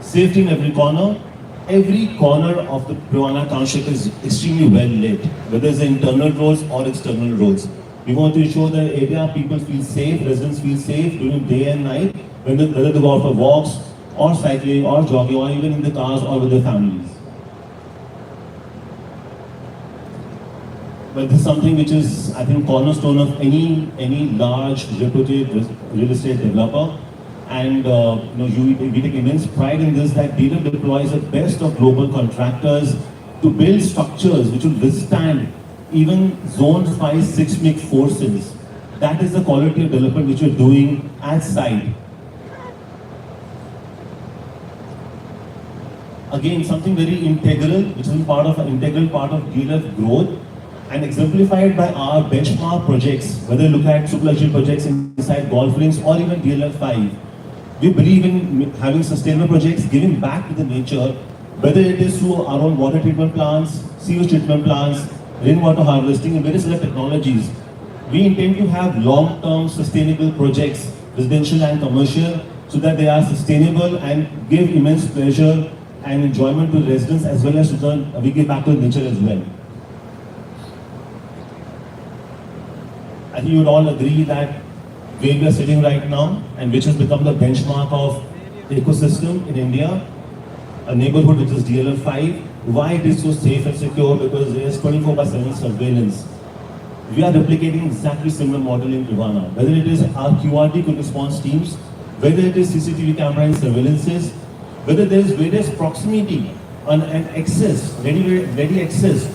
Safety in every corner. Every corner of the Parivana township is extremely well lit, whether it's the internal roads or external roads. We want to ensure that area people feel safe, residents feel safe during day and night, whether they go out for walks or cycling or jogging or even in the cars or with their families. But this is something which is, I think, cornerstone of any large reputed real estate developer. And we take immense pride in this, that DLF deploys the best of global contractors to build structures which will withstand even zone 5 seismic forces. That is the quality of development which we're doing at site. Again, something very integral, which is an integral part of DLF growth, and exemplified by our benchmark projects, whether you look at super luxury projects inside golf links or even DLF 5. We believe in having sustainable projects, giving back to the nature, whether it is through our own water treatment plants, sewage treatment plants, rainwater harvesting, and various other technologies. We intend to have long-term sustainable projects, residential and commercial, so that they are sustainable and give immense pleasure and enjoyment to residents, as well as we give back to nature as well. I think you would all agree that where we are sitting right now, and which has become the benchmark of the ecosystem in India, a neighborhood which is DLF 5, why it is so safe and secure? Because there is 24/7 surveillance. We are replicating exactly similar model in Parivana, whether it is our QRT quick response teams, whether it is CCTV camera and surveillances, whether there is various proximity and access, ready access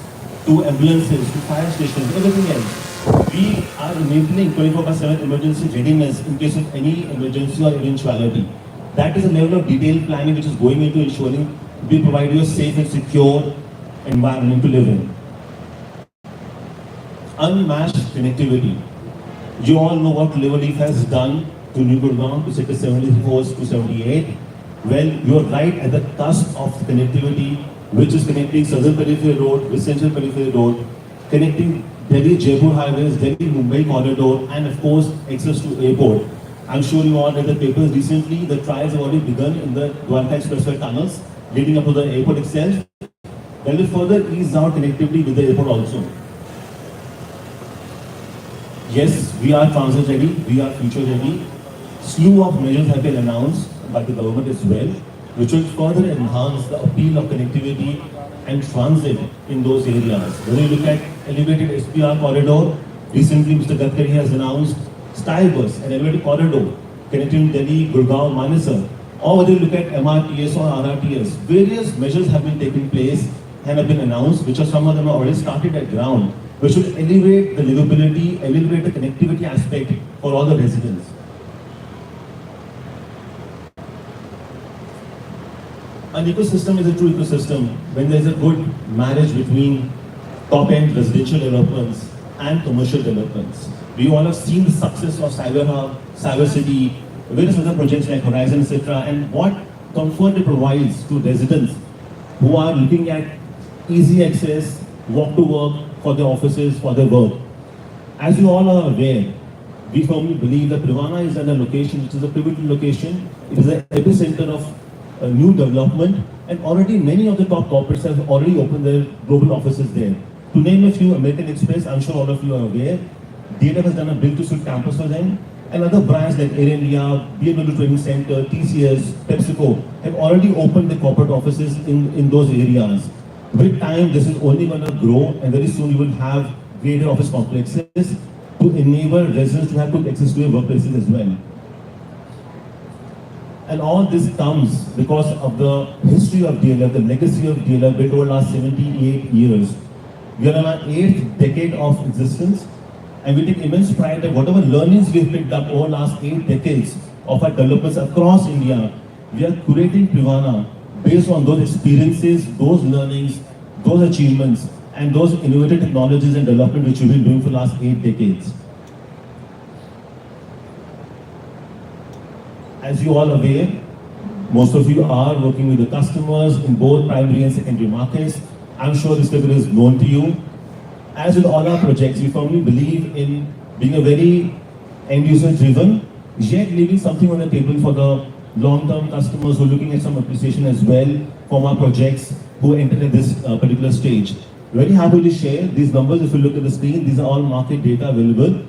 to ambulances, to fire stations, everything else. We are enabling 24/7 emergency readiness in case of any emergency or eventuality. That is a level of detailed planning which is going into ensuring we provide you a safe and secure environment to live in. Unmatched connectivity. You all know what DLF has done to New Gurgaon, to sector 74 to 78. Well, you are right at the cusp of connectivity, which is connecting Southern Peripheral Road with Central Peripheral Road, connecting Delhi-Jaipur highways, Delhi-Mumbai corridor, and of course, access to airport. I'm sure you all read the papers recently. The trials have already begun in the Dwarka Expressway tunnels leading up to the airport itself. That will further ease our connectivity with the airport also. Yes, we are transit ready, we are future ready. Slew of measures have been announced by the government as well, which will further enhance the appeal of connectivity and transit in those areas. When you look at elevated SPR corridor, recently Mr. Gadkari has announced Style Bus, an elevated corridor connecting Delhi, Gurgaon, Manesar. Or whether you look at MRTS or RRTS, various measures have been taking place and have been announced, which are some of them are already started at ground, which will elevate the livability, elevate the connectivity aspect for all the residents. An ecosystem is a true ecosystem when there is a good marriage between top-end residential developments and commercial developments. We all have seen the success of Cyber Hub, Cyber City, various other projects like Horizon, etc., and what comfort it provides to residents who are looking at easy access, walk to work for their offices, for their work. As you all are aware, we firmly believe that Parivana is at a location which is a pivotal location. It is the epicenter of new development, and already many of the top corporates have already opened their global offices there. To name a few, American Express, I'm sure all of you are aware, DLF has done a build-to-suit campus for them, and other brands like Air India, BMW Training Center, TCS, PepsiCo have already opened their corporate offices in those areas. With time, this is only going to grow, and very soon you will have greater office complexes to enable residents to have good access to their workplaces as well. And all this comes because of the history of DLF, the legacy of DLF built over the last 78 years. We are in our 8th decade of existence, and we take immense pride that whatever learnings we have picked up over the last 8 decades of our developments across India, we are curating Parivana based on those experiences, those learnings, those achievements, and those innovative technologies and development which we've been doing for the last 8 decades. As you all are aware, most of you are working with the customers in both primary and secondary markets. I'm sure this level is known to you. As with all our projects, we firmly believe in being a very end-user driven, yet leaving something on the table for the long-term customers who are looking at some appreciation as well from our projects who enter at this particular stage. Very happy to share these numbers. If you look at the screen, these are all market data available.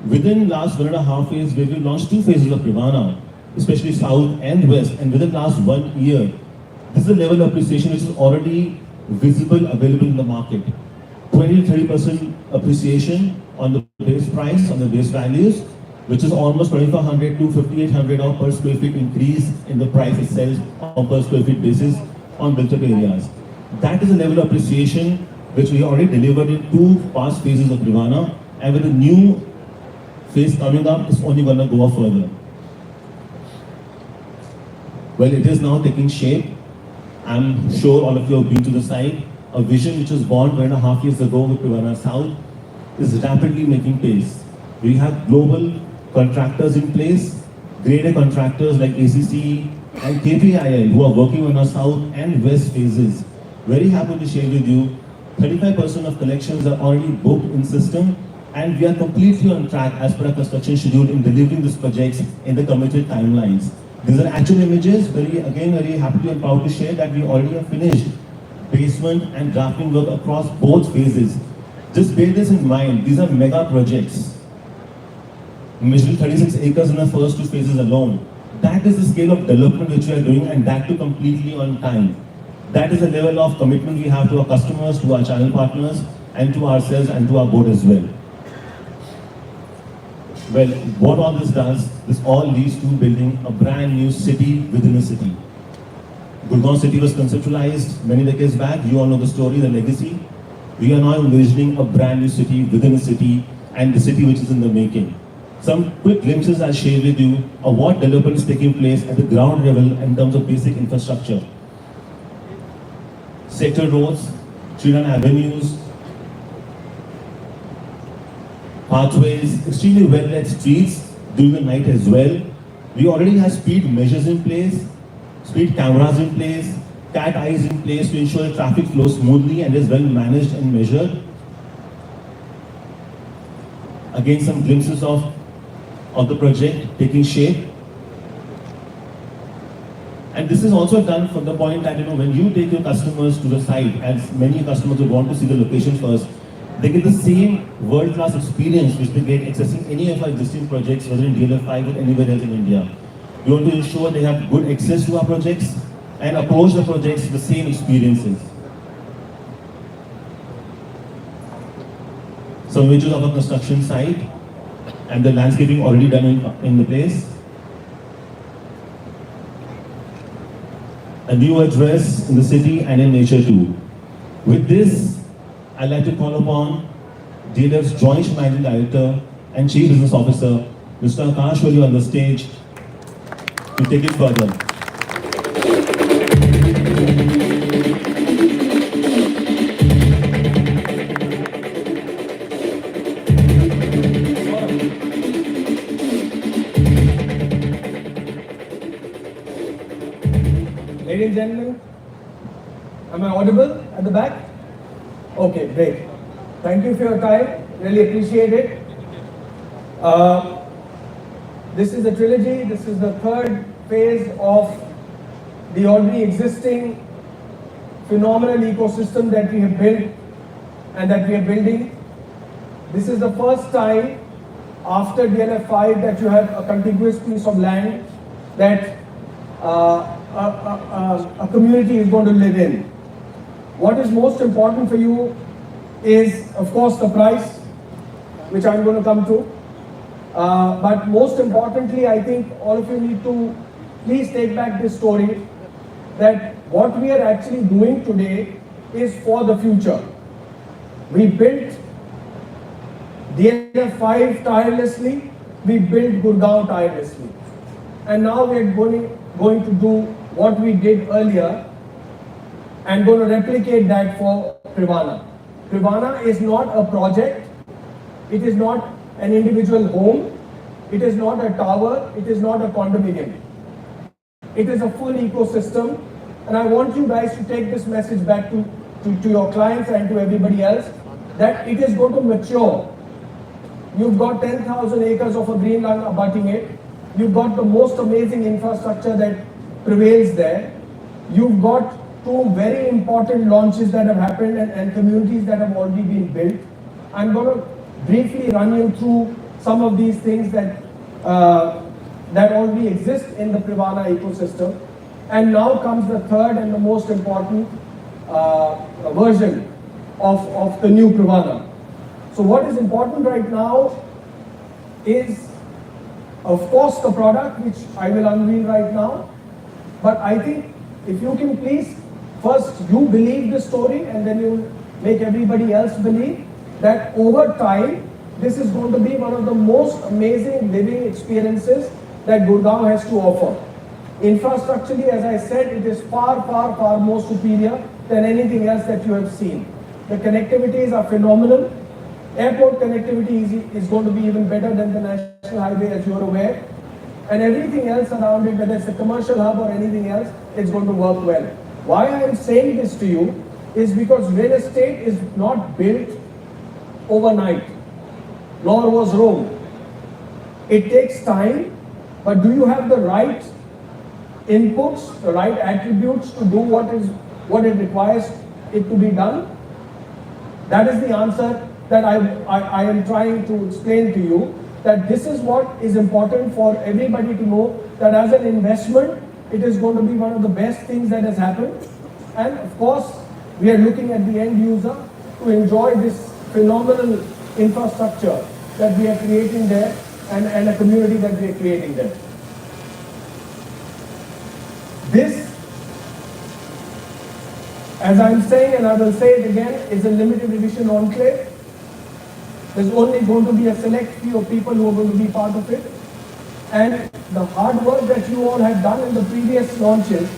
Within last 1.5 years, we've launched 2 phases of Parivana, especially South and West, and within last 1 year, this is the level of appreciation which is already visible, available in the market. 20 to 30% appreciation on the base price, on the base values, which is almost 2,400 to 5,800 or per square feet increase in the price itself on per square feet basis on built-up areas. That is a level of appreciation which we already delivered in 2 past phases of Parivana, and with the new phase coming up, it's only going to go up further. Well, it is now taking shape. I'm sure all of you have been to the site. A vision which was born 1.5 years ago with Parivana South is rapidly making pace. We have global contractors in place, greater contractors like ACC and KPIL who are working on our South and West phases. Very happy to share with you, 35% of collections are already booked in system, and we are completely on track as per our construction schedule in delivering these projects in the committed timelines. These are actual images. Very happy and proud to share that we already have finished basement and drafting work across both phases. Just bear this in mind, these are mega projects. Measuring 36 acres in the first 2 phases alone. That is the scale of development which we are doing, and that too completely on time. That is the level of commitment we have to our customers, to our channel partners, and to ourselves and to our board as well. Well, what all this does, this all leads to building a brand new city within a city. Gurgaon city was conceptualized many decades back. You all know the story, the legacy. We are now envisioning a brand new city within a city, and the city which is in the making. Some quick glimpses I'll share with you of what development is taking place at the ground level in terms of basic infrastructure. Sector roads, tree-run avenues, pathways, extremely well-lit streets during the night as well. We already have speed measures in place, speed cameras in place, cat eyes in place to ensure the traffic flows smoothly and is well managed and measured. Again, some glimpses of the project taking shape. And this is also done from the point that, when you take your customers to the site, as many customers who want to see the location first, they get the same world-class experience which they get accessing any of our existing projects, whether in DLF 5 or anywhere else in India. We want to ensure they have good access to our projects and approach the projects with the same experiences. Some images of a construction site and the landscaping already done in the place. A new address in the city and in nature too. With this, I'd like to call upon DLF's Joint Managing Director and Chief Business Officer, Mr. Akash Wali, on the stage to take it further. Ladies and gentlemen, am I audible at the back? Okay, great. Thank you for your time. Really appreciate it. This is the trilogy. This is the 3rd phase of the already existing phenomenal ecosystem that we have built and that we are building. This is the first time after DLF 5 that you have a contiguous piece of land that a community is going to live in. What is most important for you is, of course, the price, which I'm going to come to. But most importantly, I think all of you need to please take back this story that what we are actually doing today is for the future. We built DLF 5 tirelessly, we built Gurgaon tirelessly. And now we are going to do what we did earlier and going to replicate that for Parivana. Parivana is not a project, it is not an individual home, it is not a tower, it is not a condominium. It is a full ecosystem, and I want you guys to take this message back to your clients and to everybody else that it is going to mature. You've got 10,000 acres of a green land abutting it. You've got the most amazing infrastructure that prevails there. You've got two very important launches that have happened and communities that have already been built. I'm going to briefly run you through some of these things that that already exist in the Parivana ecosystem. And now comes the third and the most important version of the new Parivana. So what is important right now is, of course, the product, which I will unveil right now. But I think if you can please, first you believe the story and then you make everybody else believe that over time, this is going to be one of the most amazing living experiences that Gurgaon has to offer. Infrastructurally, as I said, it is far, far, far more superior than anything else that you have seen. The connectivities are phenomenal. Airport connectivity is going to be even better than the national highway, as you are aware. And everything else around it, whether it's a commercial hub or anything else, it's going to work well. Why I am saying this to you is because real estate is not built overnight, nor was Rome. It takes time, but do you have the right inputs, the right attributes to do what it requires it to be done? That is the answer that I am trying to explain to you, that this is what is important for everybody to know, that as an investment, it is going to be one of the best things that has happened. And of course, we are looking at the end user to enjoy this phenomenal infrastructure that we are creating there and a community that we are creating there. This, as I'm saying, and I will say it again, is a limited edition enclave. There's only going to be a select few of people who are going to be part of it. And the hard work that you all have done in the previous launches,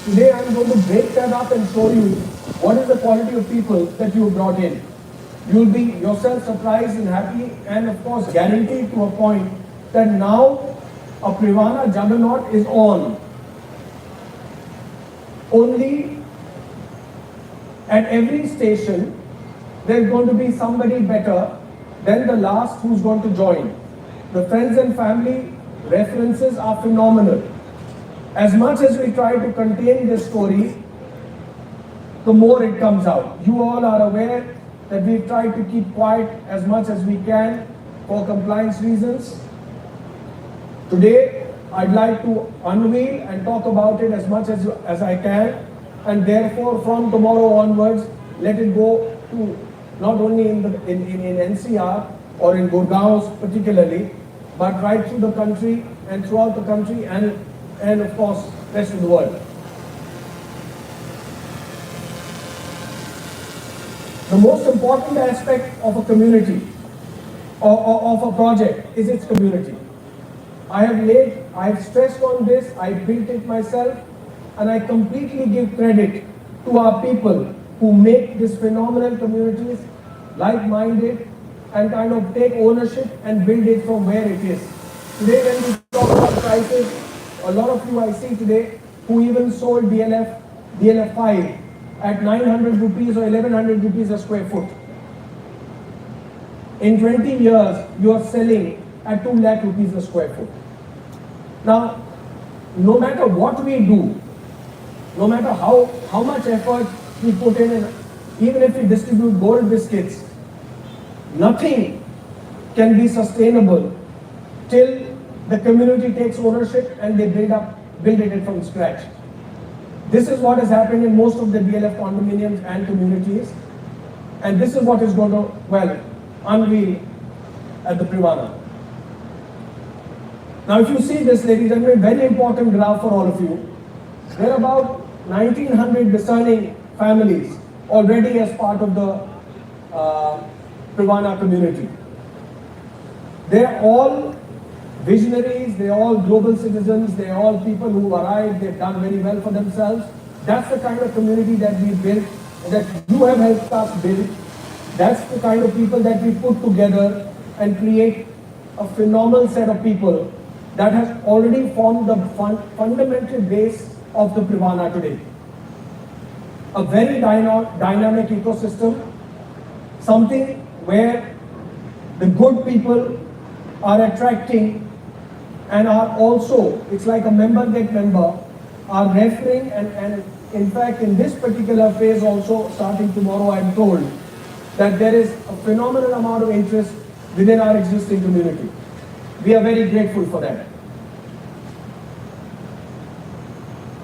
today I'm going to break that up and show you what is the quality of people that you have brought in. You'll be yourself surprised and happy, and of course guaranteed to a point that now a Parivana juggernaut is on. Only at every station, there's going to be somebody better than the last who's going to join. The friends and family references are phenomenal. As much as we try to contain this story, the more it comes out. You all are aware that we've tried to keep quiet as much as we can for compliance reasons. Today, I'd like to unveil and talk about it as much as I can, and therefore from tomorrow onwards, let it go to not only in NCR or in Gurgaon particularly, but right through the country and throughout the country and of course rest of the world. The most important aspect of a community or of a project is its community. I have stressed on this, I built it myself, and I completely give credit to our people who make these phenomenal communities like-minded and kind of take ownership and build it from where it is. Today when we talk about prices, a lot of you I see today who even sold DLF 5 at 900 rupees or 1100 rupees a square foot. In 20 years, you are selling at 2 lakh rupees a square foot. Now, no matter what we do, no matter how much effort we put in, and even if we distribute gold biscuits, nothing can be sustainable till the community takes ownership and they build it from scratch. This is what has happened in most of the DLF condominiums and communities, and this is what is going to, well, unveil at the Parivana. Now if you see this, ladies and gentlemen, very important graph for all of you. There are about 1900 discerning families already as part of the Parivana community. They're all visionaries, they're all global citizens, they're all people who arrived, they've done very well for themselves. That's the kind of community that we built, that you have helped us build. That's the kind of people that we put together and create a phenomenal set of people that has already formed the fundamental base of the Parivana today. A very dynamic ecosystem, something where the good people are attracting and are also, it's like a member get member, are referring and in fact in this particular phase also starting tomorrow I'm told that there is a phenomenal amount of interest within our existing community. We are very grateful for that.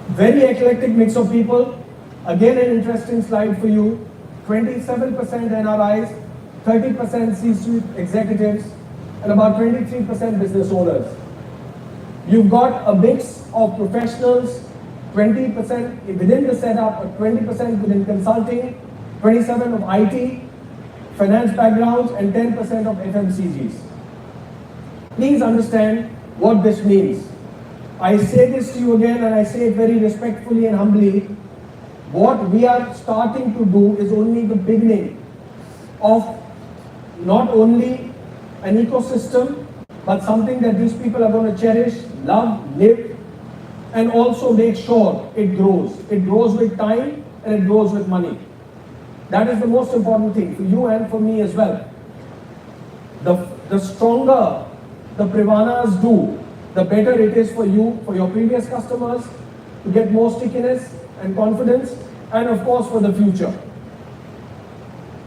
Very eclectic mix of people. Again, an interesting slide for you. 27% NRIs, 30% C-suite executives, and about 23% business owners. You've got a mix of professionals, 20% within the setup, 20% within consulting, 27% of IT, finance backgrounds, and 10% of FMCGs. Please understand what this means. I say this to you again, and I say it very respectfully and humbly. What we are starting to do is only the beginning of not only an ecosystem, but something that these people are going to cherish, love, live, and also make sure it grows. It grows with time and it grows with money. That is the most important thing for you and for me as well. The stronger the Privanas do, the better it is for you, for your previous customers, to get more stickiness and confidence, and of course for the future.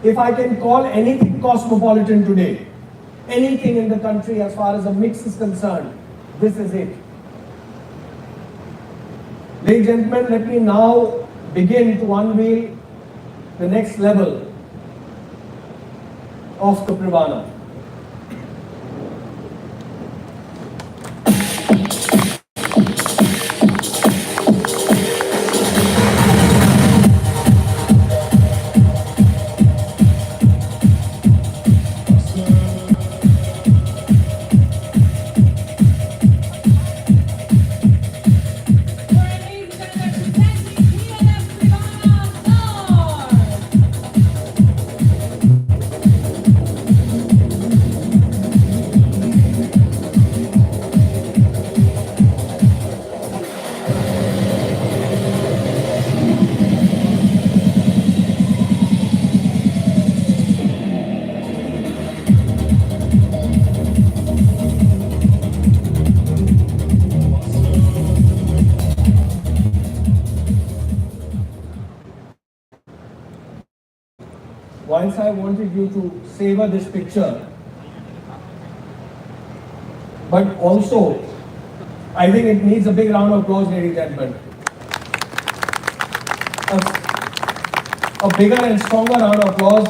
If I can call anything cosmopolitan today, anything in the country as far as a mix is concerned, this is it. Ladies and gentlemen, let me now begin to unveil the next level of the Privana. Whilst I wanted you to savor this picture, but also, I think it needs a big round of applause, ladies and gentlemen. A bigger and stronger round of applause.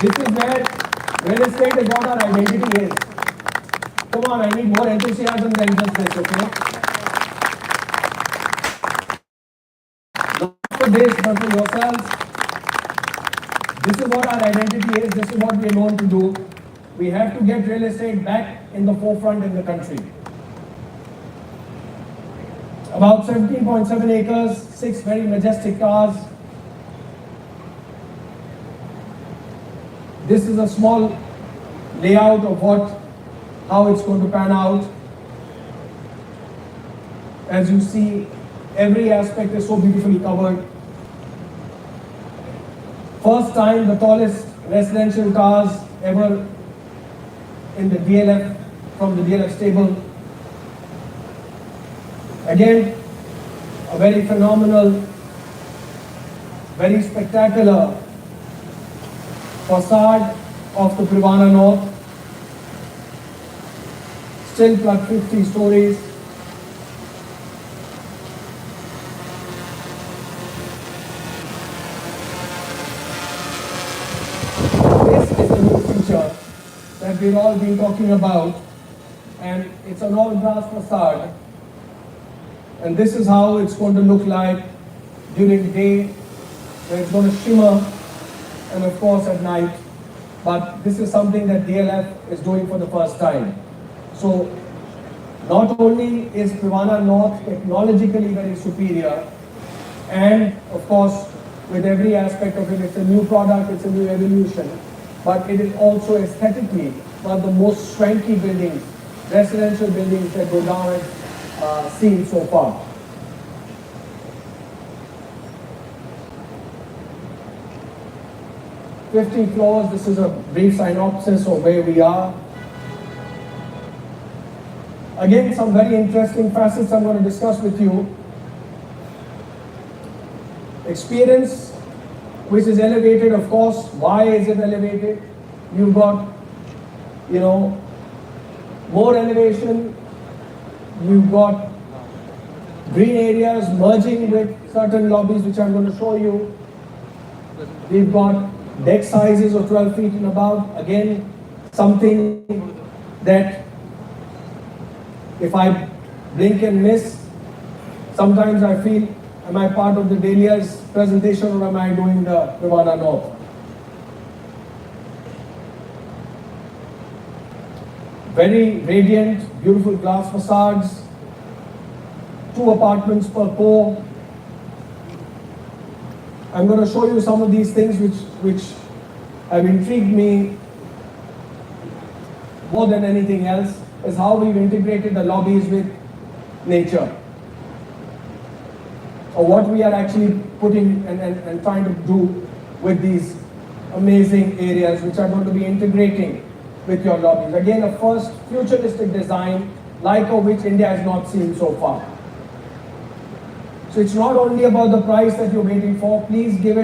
This is where real estate is what our identity is. Come on, I need more enthusiasm than just this, okay? Not for this, but for yourselves. This is what our identity is, this is what we are known to do. We have to get real estate back in the forefront in the country. About 17.7 acres, 6 very majestic cars. This is a small layout of how it's going to pan out. As you see, every aspect is so beautifully covered. First time the tallest residential cars ever in the DLF, from the DLF stable. Again, a very phenomenal, very spectacular facade of the Parivana North. Still plus 50 stories. That we've all been talking about, and it's an all glass facade, and this is how it's going to look like during the day, where it's going to shimmer, and of course at night. But this is something that DLF is doing for the first time. So not only is Parivana North technologically very superior, and of course with every aspect of it, it's a new product, it's a new evolution, but it is also aesthetically one of the most swanky buildings, residential buildings that Gurgaon has seen so far. "50 floors, this is a brief synopsis of where we are. Again, some very interesting facets I'm going to discuss with you. Experience, which is elevated, of course. Why is it elevated? You've got, more elevation. You've got green areas merging with certain lobbies, which I'm going to show you. We've got deck sizes of 12 feet and above. Again, something that if I blink and miss, sometimes I feel, am I part of the Dahlia's presentation or am I doing the Parivana North? Very radiant, beautiful glass facades, 2 apartments per core. I'm going to show you some of these things which have intrigued me more than anything else, is how we've integrated the lobbies with nature. Or what we are actually putting and trying to do with these amazing areas which are going to be integrating with your lobbies. Again, a first futuristic design like of which India has not seen so far. So it's not only about the price that you're waiting for. Please give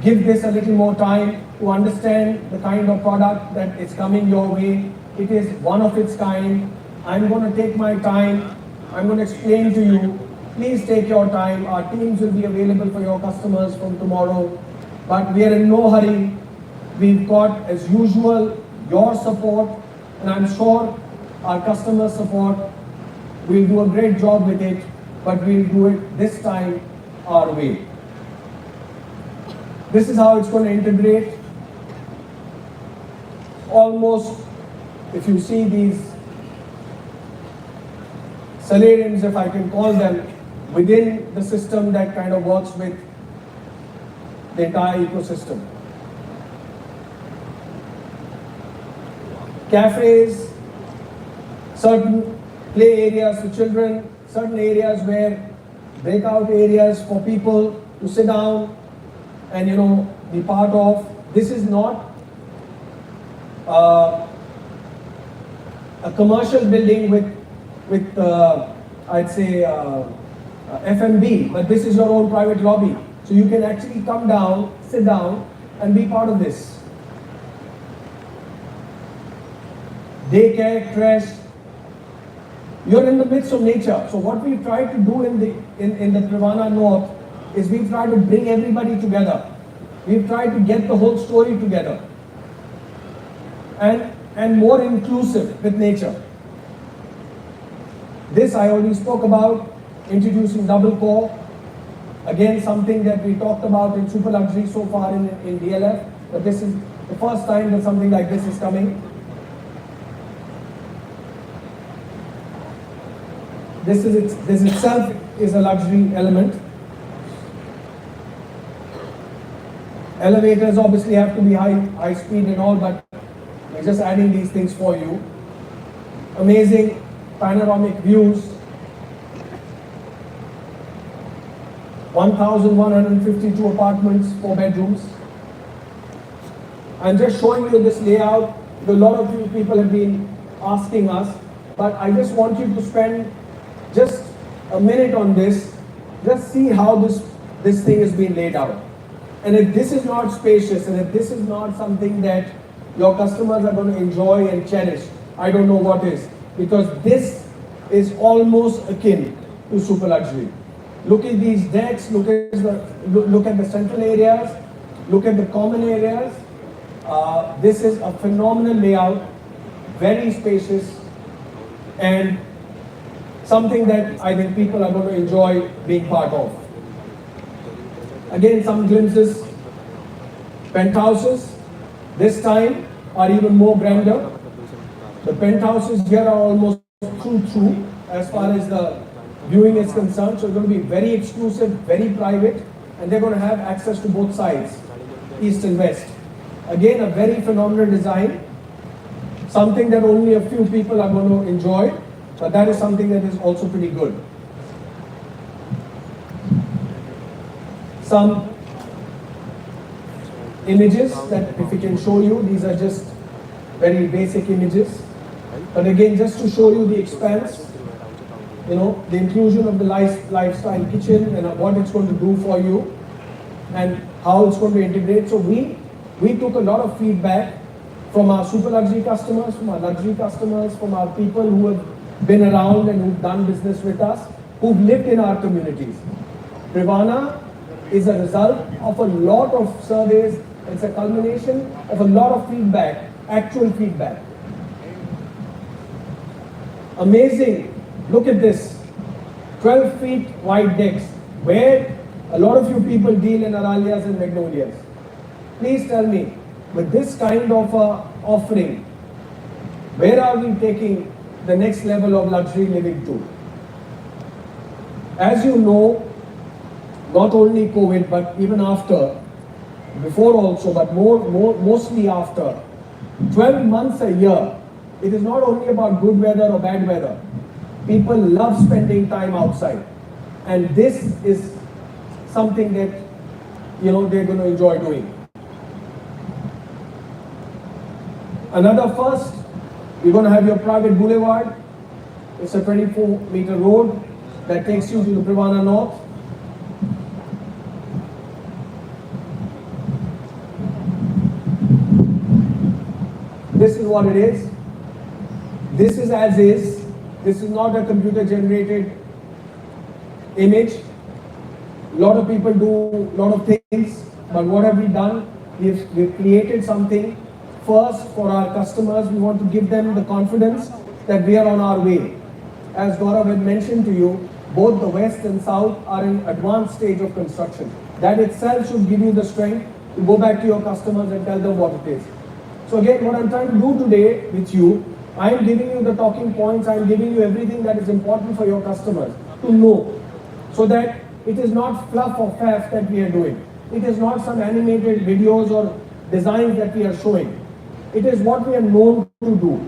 this a little more time to understand the kind of product that is coming your way. It is one of its kind. I'm going to take my time. I'm going to explain to you. Please take your time. Our teams will be available for your customers from tomorrow. But we are in no hurry. We've got, as usual, your support, and I'm sure our customer support. We'll do a great job with it, but we'll do it this time our way. This is how it's going to integrate. Almost, if you see these solariums, if I can call them, within the system that kind of works with the entire ecosystem. Cafes, certain play areas for children, certain areas where breakout areas for people to sit down and be part of. This is not a commercial building with I'd say F&B, but this is your own private lobby. So you can actually come down, sit down and be part of this. Daycare, creche, you're in the midst of nature. So what we've tried to do in the Parivana North is we've tried to bring everybody together. We've tried to get the whole story together and more inclusive with nature. This I already spoke about, introducing double core. Again, something that we talked about in super luxury so far in DLF, but this is the first time that something like this is coming. This itself is a luxury element. Elevators obviously have to be high speed and all, but we're just adding these things for you. Amazing panoramic views. 1,152 apartments, 4 bedrooms. I'm just showing you this layout. A lot of you people have been asking us, but I just want you to spend just a minute on this. Just see how this thing is being laid out. And if this is not spacious, and if this is not something that your customers are going to enjoy and cherish, I don't know what is. Because this is almost akin to super luxury. Look at these decks, look at the central areas, look at the common areas. This is a phenomenal layout, very spacious, and something that I think people are going to enjoy being part of. Again, some glimpses. Penthouses, this time, are even more grander. The penthouses here are almost through as far as the viewing is concerned. So it's going to be very exclusive, very private, and they're going to have access to both sides, east and west. Again, a very phenomenal design. Something that only a few people are going to enjoy, but that is something that is also pretty good. Some images that if we can show you, these are just very basic images. But again, just to show you the expanse, the inclusion of the lifestyle kitchen and what it's going to do for you and how it's going to integrate. So we took a lot of feedback from our super luxury customers, from our luxury customers, from our people who have been around and who've done business with us, who've lived in our communities. Parivana is a result of a lot of surveys. It's a culmination of a lot of feedback, actual feedback. Amazing. Look at this. 12 feet wide decks, where a lot of you people deal in Aralias and Magnolias. Please tell me, with this kind of offering, where are we taking the next level of luxury living to? As you know, not only COVID, but even after, before also, but mostly after, 12 months a year, it is not only about good weather or bad weather. People love spending time outside. And this is something that, they're going to enjoy doing. Another first, you're going to have your private boulevard. It's a 24-meter road that takes you to the Parivana North. This is what it is. This is as is. This is not a computer generated image. A lot of people do a lot of things, but what have we done? We've created something first for our customers. We want to give them the confidence that we are on our way. As Gaurav had mentioned to you, both the west and south are in advanced stage of construction. That itself should give you the strength to go back to your customers and tell them what it is. So again, what I'm trying to do today with you, I am giving you the talking points, I am giving you everything that is important for your customers to know, so that it is not fluff or faff that we are doing. It is not some animated videos or designs that we are showing. It is what we are known to do.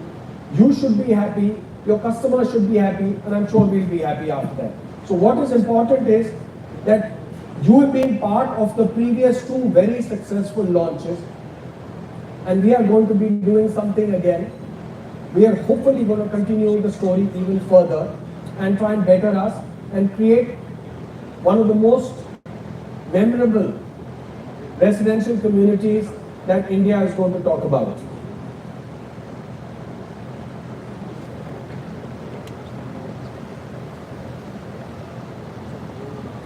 You should be happy, your customers should be happy, and I'm sure we'll be happy after that. So what is important is that you have been part of the previous two very successful launches, and we are going to be doing something again. We are hopefully going to continue the story even further and try and better us and create one of the most memorable residential communities that India is going to talk about.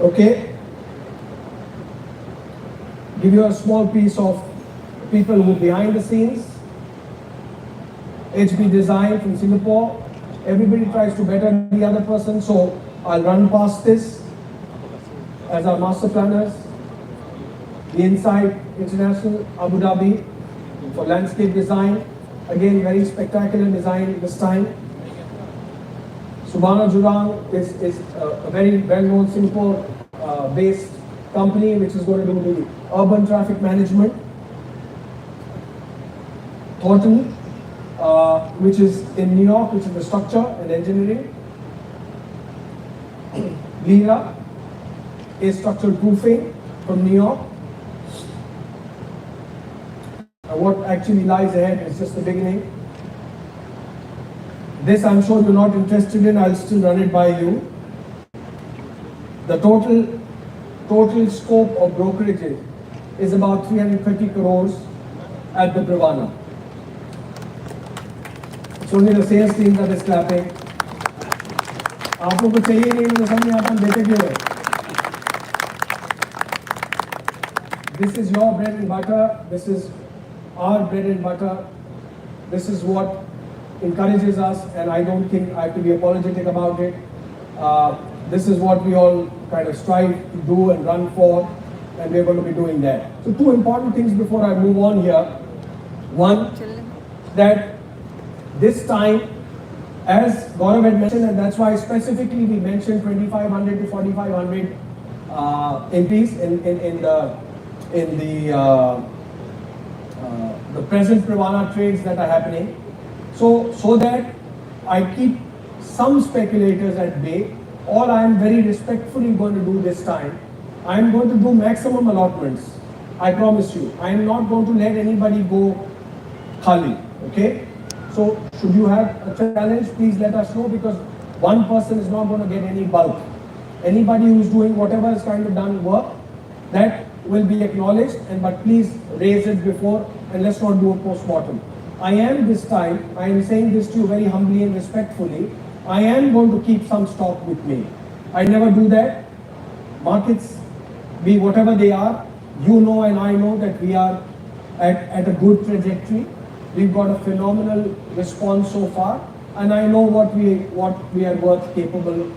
Okay? Give you a small piece of people who are behind the scenes. HB Design from Singapore. Everybody tries to better the other person, so I'll run past this as our master planners. The Inside International, Abu Dhabi, for landscape design. Again, very spectacular design this time. Subhana Jurang is a very well-known Singapore-based company which is going to do the urban traffic management. Thornton, which is in New York, which is the structure and engineering. Lira is structural proofing from New York. What actually lies ahead is just the beginning. This I'm sure you're not interested in, I'll still run it by you. The total scope of brokerages is about 330 crores at the Parivana. It's only the sales team that is clapping. आप लोग को चाहिए नहीं, मुझे समझ नहीं आता देते क्यों है? This is your bread and butter. This is our bread and butter. This is what encourages us, and I don't think I have to be apologetic about it. This is what we all kind of strive to do and run for, and we're going to be doing that. So two important things before I move on here. One, that this time, as Gaurav had mentioned, and that's why specifically we mentioned 2,500 to 4,500 MPs in the present Parivana trades that are happening. So that I keep some speculators at bay, all I am very respectfully going to do this time, I am going to do maximum allotments. I promise you. I am not going to let anybody go khali. Okay? So should you have a challenge, please let us know, because one person is not going to get any bulk. Anybody who is doing whatever is kind of done work, that will be acknowledged, but please raise it before, and let's not do a post-mortem. I am saying this to you very humbly and respectfully, I am going to keep some stock with me. I never do that. Markets, be whatever they are, you know and I know that we are at a good trajectory. We've got a phenomenal response so far, and I know what we are worth capable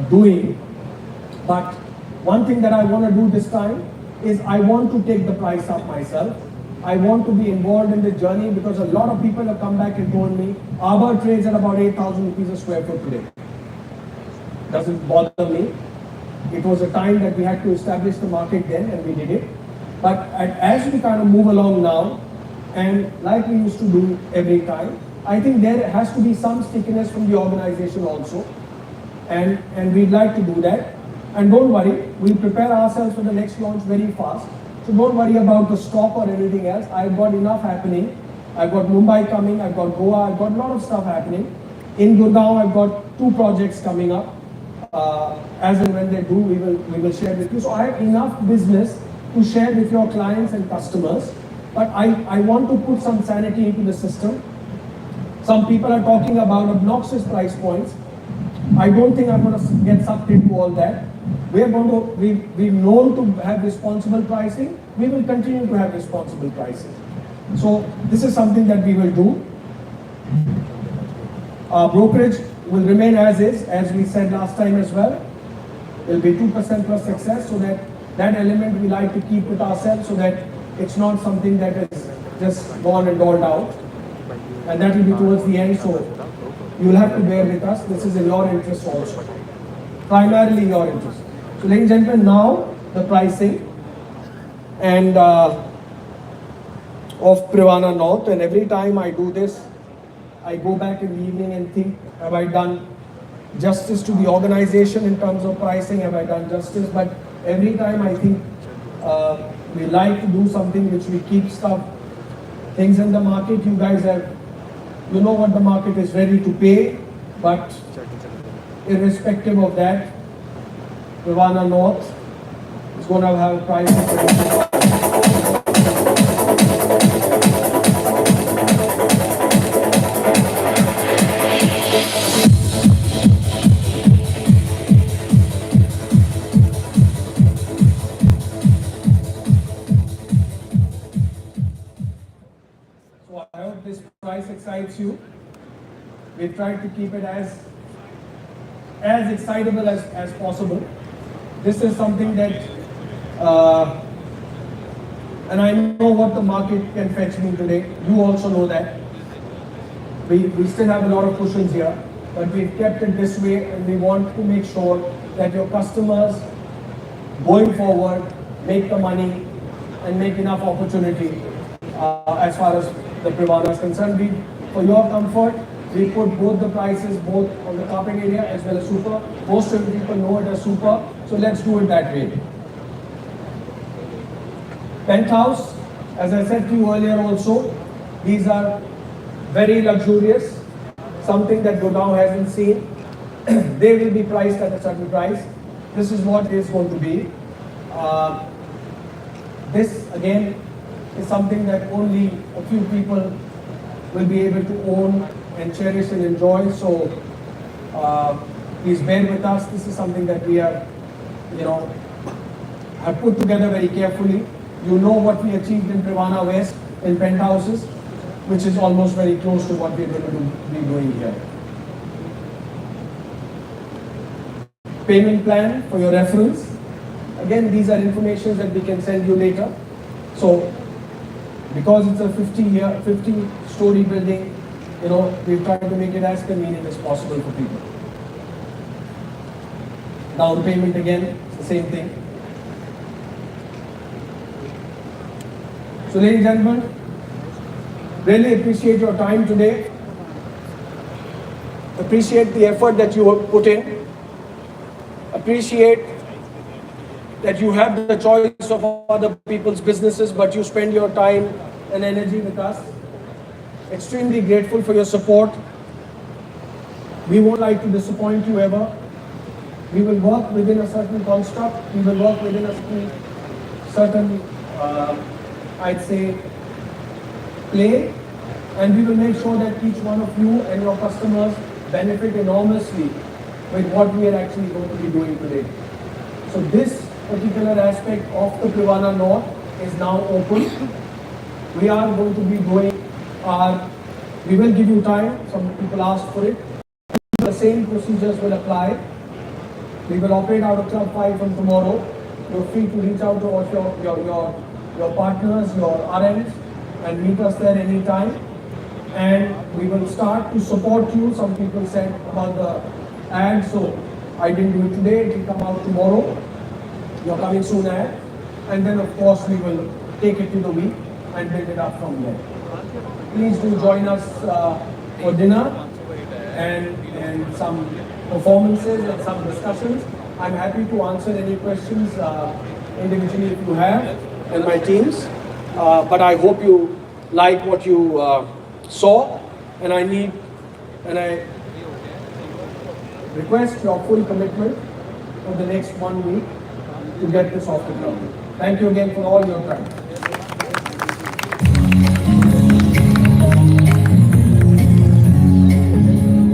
doing. But one thing that I want to do this time is I want to take the price up myself. I want to be involved in the journey, because a lot of people have come back and told me Arbor trades at about 8,000 rupees a square foot today. Doesn't bother me. It was a time that we had to establish the market then, and we did it. But as we kind of move along now, and like we used to do every time, I think there has to be some stickiness from the organization also, and we'd like to do that. And don't worry, we'll prepare ourselves for the next launch very fast. So don't worry about the stock or anything else. I've got enough happening. I've got Mumbai coming, I've got Goa, I've got a lot of stuff happening. In Gurgaon, I've got 2 projects coming up. As and when they do, we will share with you. So I have enough business to share with your clients and customers. But I want to put some sanity into the system. Some people are talking about obnoxious price points. I don't think I'm going to get sucked into all that. We're known to have responsible pricing. We will continue to have responsible pricing. So this is something that we will do. Our brokerage will remain as is, as we said last time as well. It will be 2% plus success, so that element we like to keep with ourselves, so that it's not something that is just gone and doled out. And that will be towards the end, so you will have to bear with us. This is in your interest also. Primarily your interest. So ladies and gentlemen, now the pricing and of Parivana North, and every time I do this, I go back in the evening and think, have I done justice to the organization in terms of pricing? Have I done justice? But every time I think we like to do something which we keep things in the market. You guys you know what the market is ready to pay, but irrespective of that, Parivana North is going to have a price. So I hope this price excites you. We tried to keep it as excitable as possible. This is something that, and I know what the market can fetch me today. You also know that. We still have a lot of cushions here, but we've kept it this way, and we want to make sure that your customers going forward make the money and make enough opportunity as far as the Parivana is concerned. For your comfort, we put both the prices, both on the carpet area as well as super. Most of the people know it as super, so let's do it that way. Penthouse, as I said to you earlier also, these are very luxurious, something that Gurgaon hasn't seen. They will be priced at a certain price. This is what it is going to be. This again is something that only a few people will be able to own and cherish and enjoy. So please bear with us. This is something that we are, have put together very carefully. You know what we achieved in Parivana West in penthouses, which is almost very close to what we're going to be doing here. Payment plan for your reference. Again, these are information that we can send you later. So because it's a 50-story building, we've tried to make it as convenient as possible for people. Down payment again, it's the same thing. So ladies and gentlemen, really appreciate your time today. Appreciate the effort that you have put in. Appreciate that you have the choice of other people's businesses, but you spend your time and energy with us. extremely grateful for your support. We won't like to disappoint you ever. We will work within a certain construct. We will work within a certain, I'd say, play. And we will make sure that each one of you and your customers benefit enormously with what we are actually going to be doing today. So this particular aspect of the Parivana North is now open. We are going to be doing we will give you time. Some people asked for it. The same procedures will apply. We will operate out of Club 5 from tomorrow. You're free to reach out to your partners, your RMs, and meet us there anytime. And we will start to support you. Some people said about the ad, so I didn't do it today. It will come out tomorrow. You're coming soon ad. And then of course we will take it to the week and build it up from there. Please do join us for dinner and some performances and some discussions. I'm happy to answer any questions individually if you have, and my teams. But I hope you like what you saw, and I request your full commitment for the next 1 week to get this off the ground. Thank you again for all your time.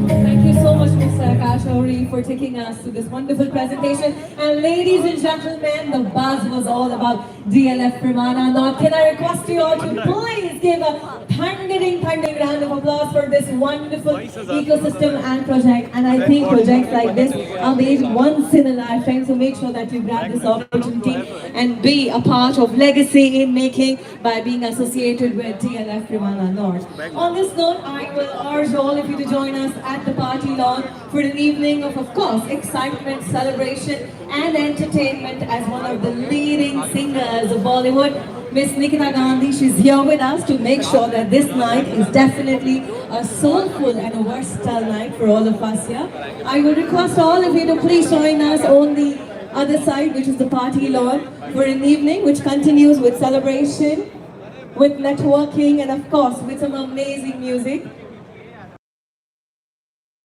Thank you so much, Mr. Akash Auri, for taking us to this wonderful presentation. And ladies and gentlemen, the buzz was all about DLF Parivana North. Can I request you all to please give a thundering round of applause for this wonderful ecosystem and project. And I think projects like this are made once in a lifetime, so make sure that you grab this opportunity and be a part of legacy in making by being associated with DLF Parivana North. On this note, I will urge all of you to join us at the party lawn for an evening of course, excitement, celebration and entertainment as one of the leading singers of Bollywood. Miss Nikita Gandhi, she's here with us to make sure that this night is definitely a soulful and a versatile night for all of us here. I would request all of you to please join us on the other side, which is the party lawn, for an evening which continues with celebration, with networking and of course with some amazing music.